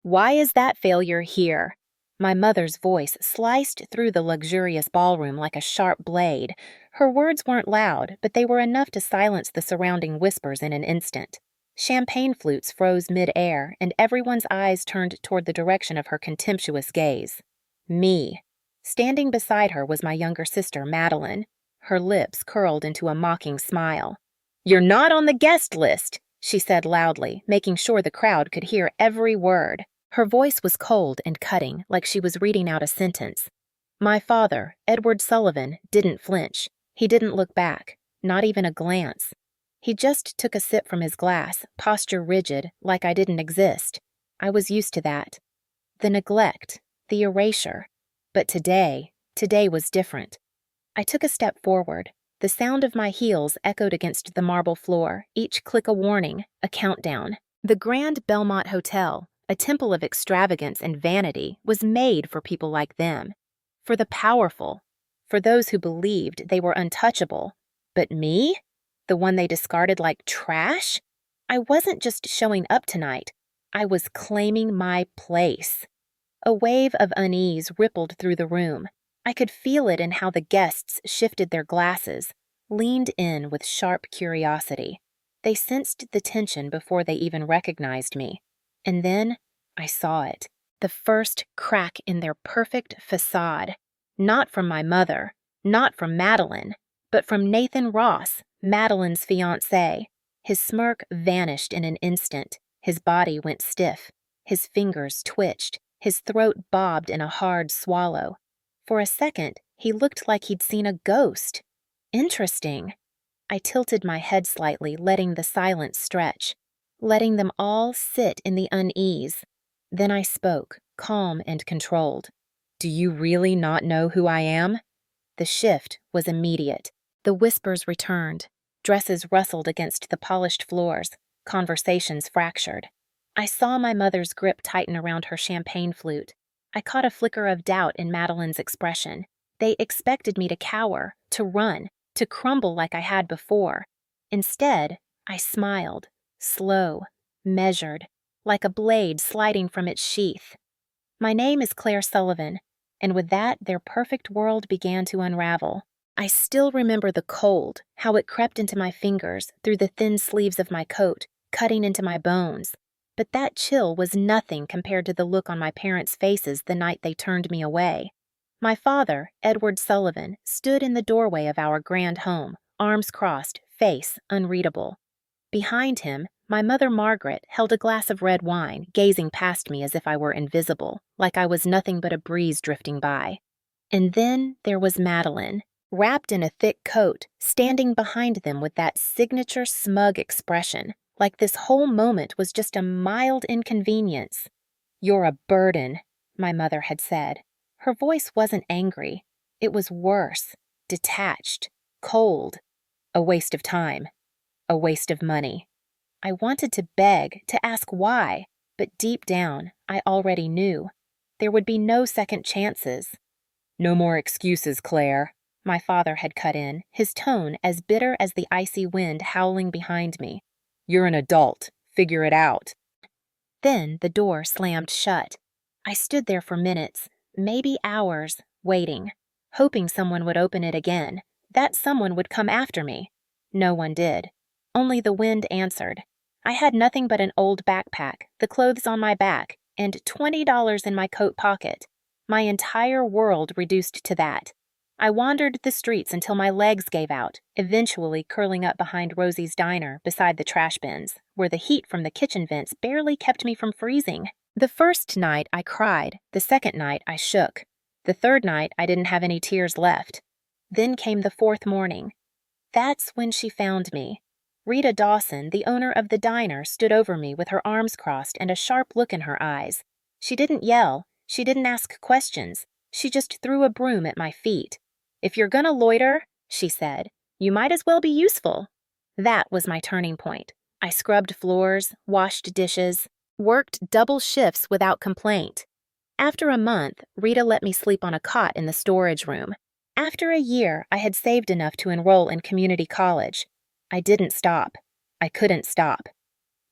Why is that failure here? My mother's voice sliced through the luxurious ballroom like a sharp blade. Her words weren't loud, but they were enough to silence the surrounding whispers in an instant. Champagne flutes froze mid-air, and everyone's eyes turned toward the direction of her contemptuous gaze. Me. Standing beside her was my younger sister, Madeline. Her lips curled into a mocking smile. "You're not on the guest list," she said loudly, making sure the crowd could hear every word. Her voice was cold and cutting, like she was reading out a sentence. My father, Edward Sullivan, didn't flinch. He didn't look back, not even a glance. He just took a sip from his glass, posture rigid, like I didn't exist. I was used to that. The neglect, the erasure. But today was different. I took a step forward. The sound of my heels echoed against the marble floor, each click a warning, a countdown. The Grand Belmont Hotel, a temple of extravagance and vanity, was made for people like them. For the powerful. For those who believed they were untouchable. But me? The one they discarded like trash? I wasn't just showing up tonight. I was claiming my place. A wave of unease rippled through the room. I could feel it in how the guests shifted their glasses, leaned in with sharp curiosity. They sensed the tension before they even recognized me. And then I saw it. The first crack in their perfect facade. Not from my mother, not from Madeline, but from Nathan Ross, Madeline's fiancé. His smirk vanished in an instant. His body went stiff. His fingers twitched. His throat bobbed in a hard swallow. For a second, he looked like he'd seen a ghost. Interesting. I tilted my head slightly, letting the silence stretch, letting them all sit in the unease. Then I spoke, calm and controlled. "Do you really not know who I am?" The shift was immediate. The whispers returned. Dresses rustled against the polished floors. Conversations fractured. I saw my mother's grip tighten around her champagne flute. I caught a flicker of doubt in Madeline's expression. They expected me to cower, to run, to crumble like I had before. Instead, I smiled, slow, measured, like a blade sliding from its sheath. "My name is Claire Sullivan," and with that their perfect world began to unravel. I still remember the cold, how it crept into my fingers, through the thin sleeves of my coat, cutting into my bones. But that chill was nothing compared to the look on my parents' faces the night they turned me away. My father, Edward Sullivan, stood in the doorway of our grand home, arms crossed, face unreadable. Behind him, my mother Margaret held a glass of red wine, gazing past me as if I were invisible, like I was nothing but a breeze drifting by. And then there was Madeline, wrapped in a thick coat, standing behind them with that signature smug expression, like this whole moment was just a mild inconvenience. "You're a burden," my mother had said. Her voice wasn't angry. It was worse, detached, cold. A waste of time. A waste of money. I wanted to beg, to ask why, but deep down, I already knew. There would be no second chances. "No more excuses, Claire," my father had cut in, his tone as bitter as the icy wind howling behind me. "You're an adult. Figure it out." Then the door slammed shut. I stood there for minutes, maybe hours, waiting, hoping someone would open it again, that someone would come after me. No one did. Only the wind answered. I had nothing but an old backpack, the clothes on my back, and $20 in my coat pocket. My entire world reduced to that. I wandered the streets until my legs gave out, eventually curling up behind Rosie's diner beside the trash bins, where the heat from the kitchen vents barely kept me from freezing. The first night I cried, the second night I shook. The third night I didn't have any tears left. Then came the fourth morning. That's when she found me. Rita Dawson, the owner of the diner, stood over me with her arms crossed and a sharp look in her eyes. She didn't yell. She didn't ask questions. She just threw a broom at my feet. "If you're gonna loiter," she said, "you might as well be useful." That was my turning point. I scrubbed floors, washed dishes, worked double shifts without complaint. After a month, Rita let me sleep on a cot in the storage room. After a year, I had saved enough to enroll in community college. I didn't stop. I couldn't stop.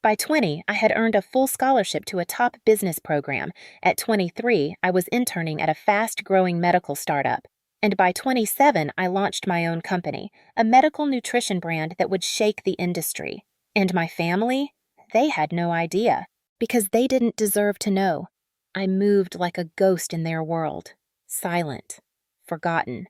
By 20, I had earned a full scholarship to a top business program. At 23, I was interning at a fast-growing medical startup. And by 27, I launched my own company, a medical nutrition brand that would shake the industry. And my family? They had no idea, because they didn't deserve to know. I moved like a ghost in their world, silent, forgotten.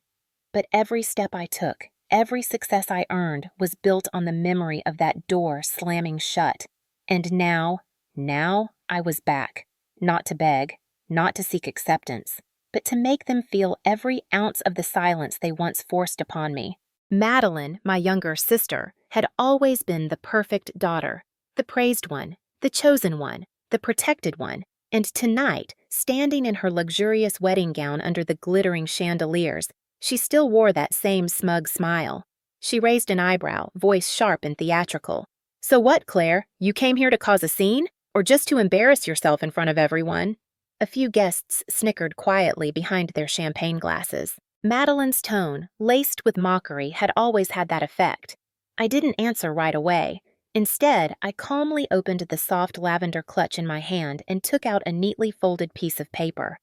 But every step I took, every success I earned was built on the memory of that door slamming shut. And now I was back, not to beg, not to seek acceptance, but to make them feel every ounce of the silence they once forced upon me. Madeline, my younger sister, had always been the perfect daughter, the praised one, the chosen one, the protected one, and tonight, standing in her luxurious wedding gown under the glittering chandeliers, she still wore that same smug smile. She raised an eyebrow, voice sharp and theatrical. "So what, Claire? You came here to cause a scene? Or just to embarrass yourself in front of everyone?" A few guests snickered quietly behind their champagne glasses. Madeline's tone, laced with mockery, had always had that effect. I didn't answer right away. Instead, I calmly opened the soft lavender clutch in my hand and took out a neatly folded piece of paper.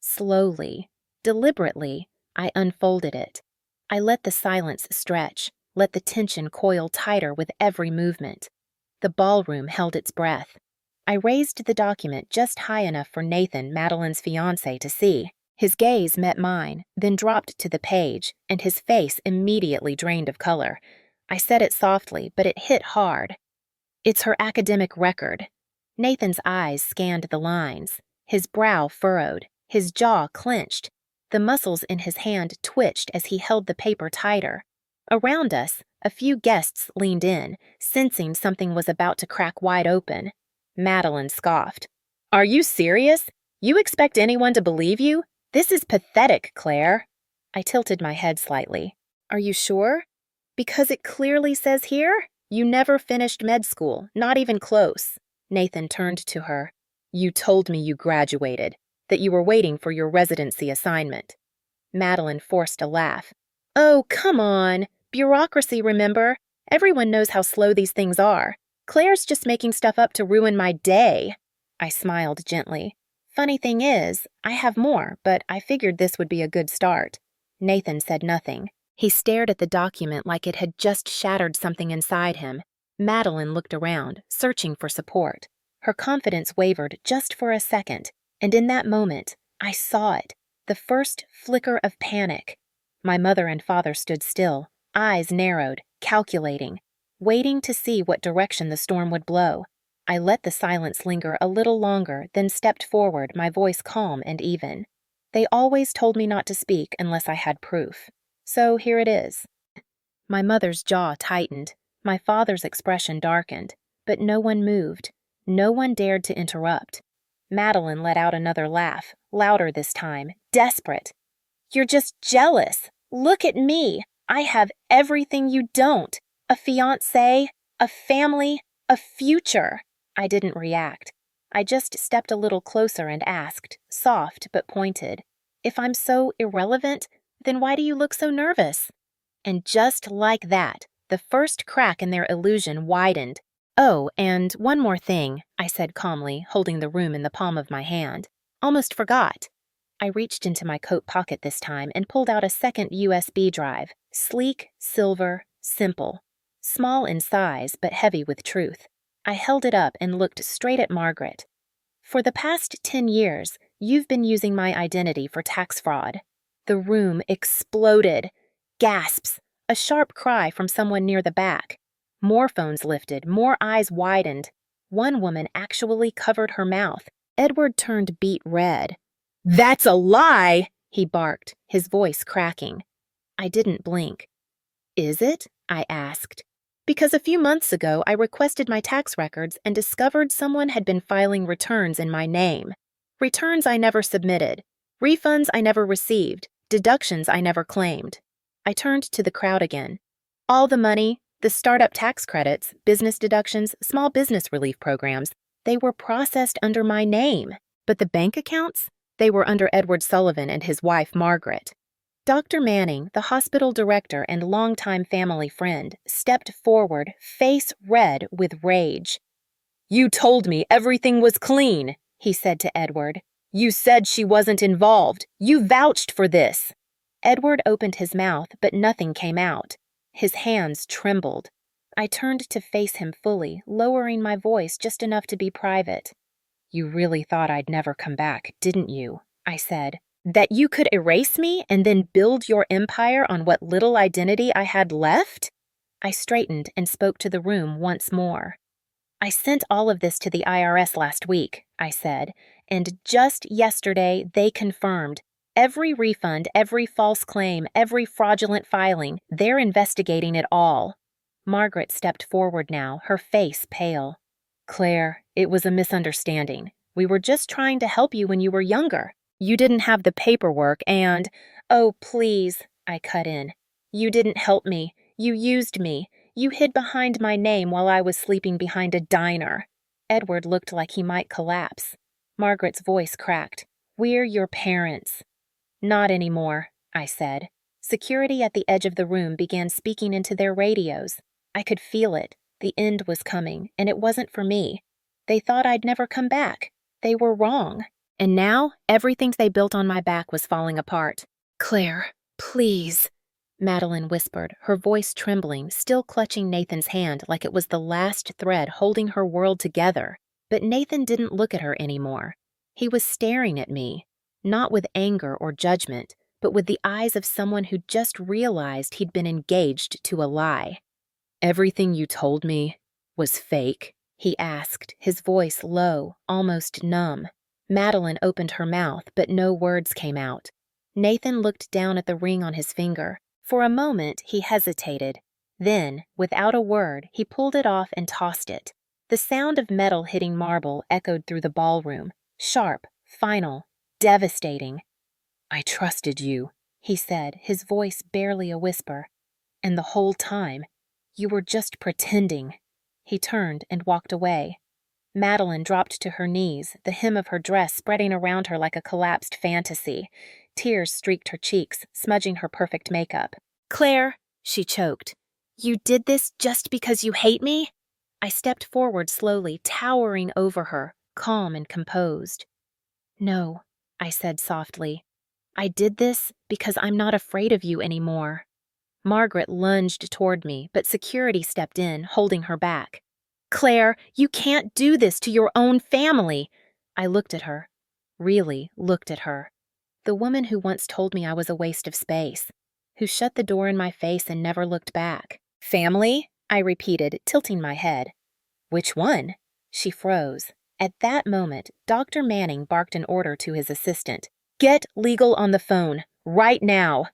Slowly, deliberately, I unfolded it. I let the silence stretch, let the tension coil tighter with every movement. The ballroom held its breath. I raised the document just high enough for Nathan, Madeline's fiancé, to see. His gaze met mine, then dropped to the page, and his face immediately drained of color. I said it softly, but it hit hard. "It's her academic record." Nathan's eyes scanned the lines. His brow furrowed, his jaw clenched. The muscles in his hand twitched as he held the paper tighter. Around us, a few guests leaned in, sensing something was about to crack wide open. Madeline scoffed. "Are you serious? You expect anyone to believe you? This is pathetic, Claire." I tilted my head slightly. "Are you sure? Because it clearly says here, you never finished med school, not even close." Nathan turned to her. "You told me you graduated, that you were waiting for your residency assignment." Madeline forced a laugh. "Oh, come on. Bureaucracy, remember? Everyone knows how slow these things are. Claire's just making stuff up to ruin my day." I smiled gently. "Funny thing is, I have more, but I figured this would be a good start." Nathan said nothing. He stared at the document like it had just shattered something inside him. Madeline looked around, searching for support. Her confidence wavered just for a second, and in that moment, I saw it, the first flicker of panic. My mother and father stood still, eyes narrowed, calculating, waiting to see what direction the storm would blow. I let the silence linger a little longer, then stepped forward, my voice calm and even. They always told me not to speak unless I had proof. So here it is. My mother's jaw tightened. My father's expression darkened. But no one moved. No one dared to interrupt. Madeline let out another laugh, louder this time, desperate. "You're just jealous. Look at me. I have everything you don't. A fiancé, a family, a future." I didn't react. I just stepped a little closer and asked, soft but pointed, "If I'm so irrelevant, then why do you look so nervous?" And just like that, the first crack in their illusion widened. "Oh, and one more thing," I said calmly, holding the room in the palm of my hand. "Almost forgot." I reached into my coat pocket this time and pulled out a second USB drive, sleek, silver, simple. Small in size, but heavy with truth. I held it up and looked straight at Margaret. "For the past 10 years, you've been using my identity for tax fraud." The room exploded. Gasps. A sharp cry from someone near the back. More phones lifted, more eyes widened. One woman actually covered her mouth. Edward turned beet red. "That's a lie!" he barked, his voice cracking. I didn't blink. "Is it?" I asked. "Because a few months ago I requested my tax records and discovered someone had been filing returns in my name. Returns I never submitted. Refunds I never received. Deductions I never claimed." I turned to the crowd again. "All the money, the startup tax credits, business deductions, small business relief programs, they were processed under my name. But the bank accounts? They were under Edward Sullivan and his wife, Margaret." Dr. Manning, the hospital director and longtime family friend, stepped forward, face red with rage. "You told me everything was clean," he said to Edward. "You said she wasn't involved. You vouched for this." Edward opened his mouth, but nothing came out. His hands trembled. I turned to face him fully, lowering my voice just enough to be private. "You really thought I'd never come back, didn't you?" I said. "That you could erase me and then build your empire on what little identity I had left?" I straightened and spoke to the room once more. "I sent all of this to the IRS last week," I said, "and just yesterday they confirmed. Every refund, every false claim, every fraudulent filing, they're investigating it all." Margaret stepped forward now, her face pale. "Claire, it was a misunderstanding. We were just trying to help you when you were younger. You didn't have the paperwork and—" "Oh, please," I cut in. "You didn't help me. You used me. You hid behind my name while I was sleeping behind a diner." Edward looked like he might collapse. Margaret's voice cracked. "We're your parents." "Not anymore," I said. Security at the edge of the room began speaking into their radios. I could feel it. The end was coming, and it wasn't for me. They thought I'd never come back. They were wrong. And now, everything they built on my back was falling apart. "Claire, please," Madeline whispered, her voice trembling, still clutching Nathan's hand like it was the last thread holding her world together. But Nathan didn't look at her anymore. He was staring at me, not with anger or judgment, but with the eyes of someone who just realized he'd been engaged to a lie. "Everything you told me was fake?" he asked, his voice low, almost numb. Madeline opened her mouth, but no words came out. Nathan looked down at the ring on his finger. For a moment, he hesitated. Then, without a word, he pulled it off and tossed it. The sound of metal hitting marble echoed through the ballroom, sharp, final, devastating. "I trusted you," he said, his voice barely a whisper. "And the whole time, you were just pretending." He turned and walked away. Madeline dropped to her knees, the hem of her dress spreading around her like a collapsed fantasy. Tears streaked her cheeks, smudging her perfect makeup. "Claire," she choked, "you did this just because you hate me?" I stepped forward slowly, towering over her, calm and composed. "No," I said softly. "I did this because I'm not afraid of you anymore." Margaret lunged toward me, but security stepped in, holding her back. "Claire, you can't do this to your own family." I looked at her. Really looked at her. The woman who once told me I was a waste of space, who shut the door in my face and never looked back. "Family?" I repeated, tilting my head. "Which one?" She froze. At that moment, Dr. Manning barked an order to his assistant. "Get legal on the phone, right now."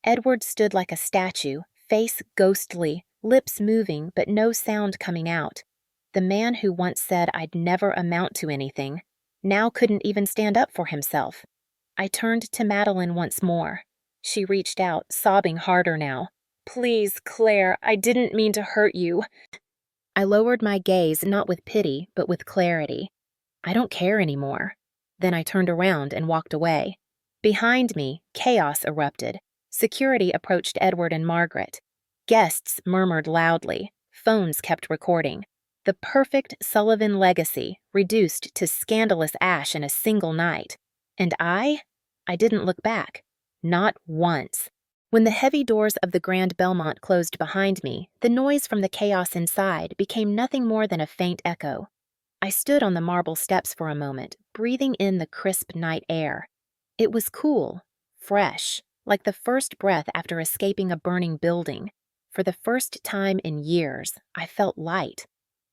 Edward stood like a statue, face ghostly, lips moving but no sound coming out. The man who once said I'd never amount to anything, now couldn't even stand up for himself. I turned to Madeline once more. She reached out, sobbing harder now. "Please, Claire, I didn't mean to hurt you." I lowered my gaze, not with pity, but with clarity. "I don't care anymore." Then I turned around and walked away. Behind me, chaos erupted. Security approached Edward and Margaret. Guests murmured loudly. Phones kept recording. The perfect Sullivan legacy, reduced to scandalous ash in a single night. And I didn't look back. Not once. When the heavy doors of the Grand Belmont closed behind me, the noise from the chaos inside became nothing more than a faint echo. I stood on the marble steps for a moment, breathing in the crisp night air. It was cool, fresh, like the first breath after escaping a burning building. For the first time in years, I felt light.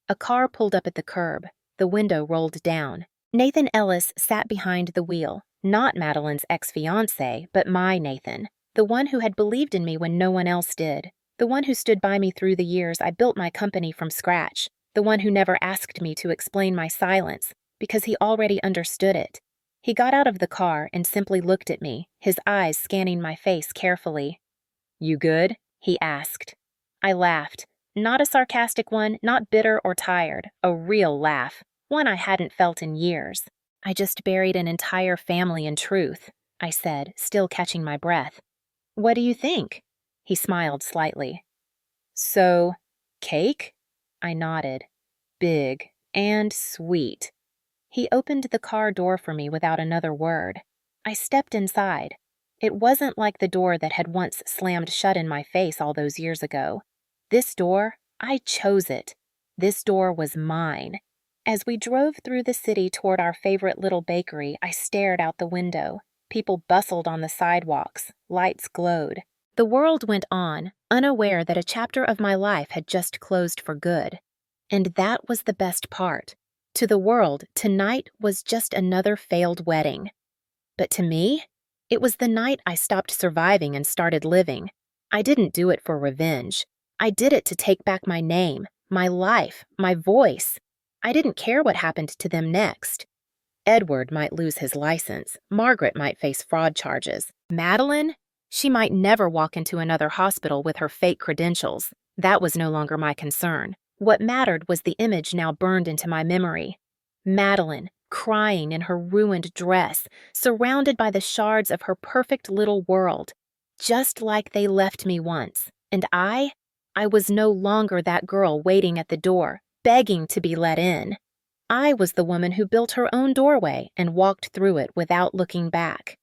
A car pulled up at the curb. The window rolled down. Nathan Ellis sat behind the wheel, not Madeline's ex-fiancé, but my Nathan, the one who had believed in me when no one else did, the one who stood by me through the years I built my company from scratch, the one who never asked me to explain my silence, because he already understood it. He got out of the car and simply looked at me, his eyes scanning my face carefully. "You good?" he asked. I laughed. Not a sarcastic one, not bitter or tired, a real laugh, one I hadn't felt in years. "I just buried an entire family in truth," I said, still catching my breath. "What do you think?" He smiled slightly. "So, cake?" I nodded. "Big, and sweet. He opened the car door for me without another word. I stepped inside. It wasn't like the door that had once slammed shut in my face all those years ago. This door, I chose it. This door was mine. As we drove through the city toward our favorite little bakery, I stared out the window. People bustled on the sidewalks. Lights glowed. The world went on, unaware that a chapter of my life had just closed for good. And that was the best part. To the world, tonight was just another failed wedding. But to me, it was the night I stopped surviving and started living. I didn't do it for revenge. I did it to take back my name, my life, my voice. I didn't care what happened to them next. Edward might lose his license. Margaret might face fraud charges. Madeline? She might never walk into another hospital with her fake credentials. That was no longer my concern. What mattered was the image now burned into my memory. Madeline, crying in her ruined dress, surrounded by the shards of her perfect little world, just like they left me once. And I was no longer that girl waiting at the door, begging to be let in. I was the woman who built her own doorway and walked through it without looking back.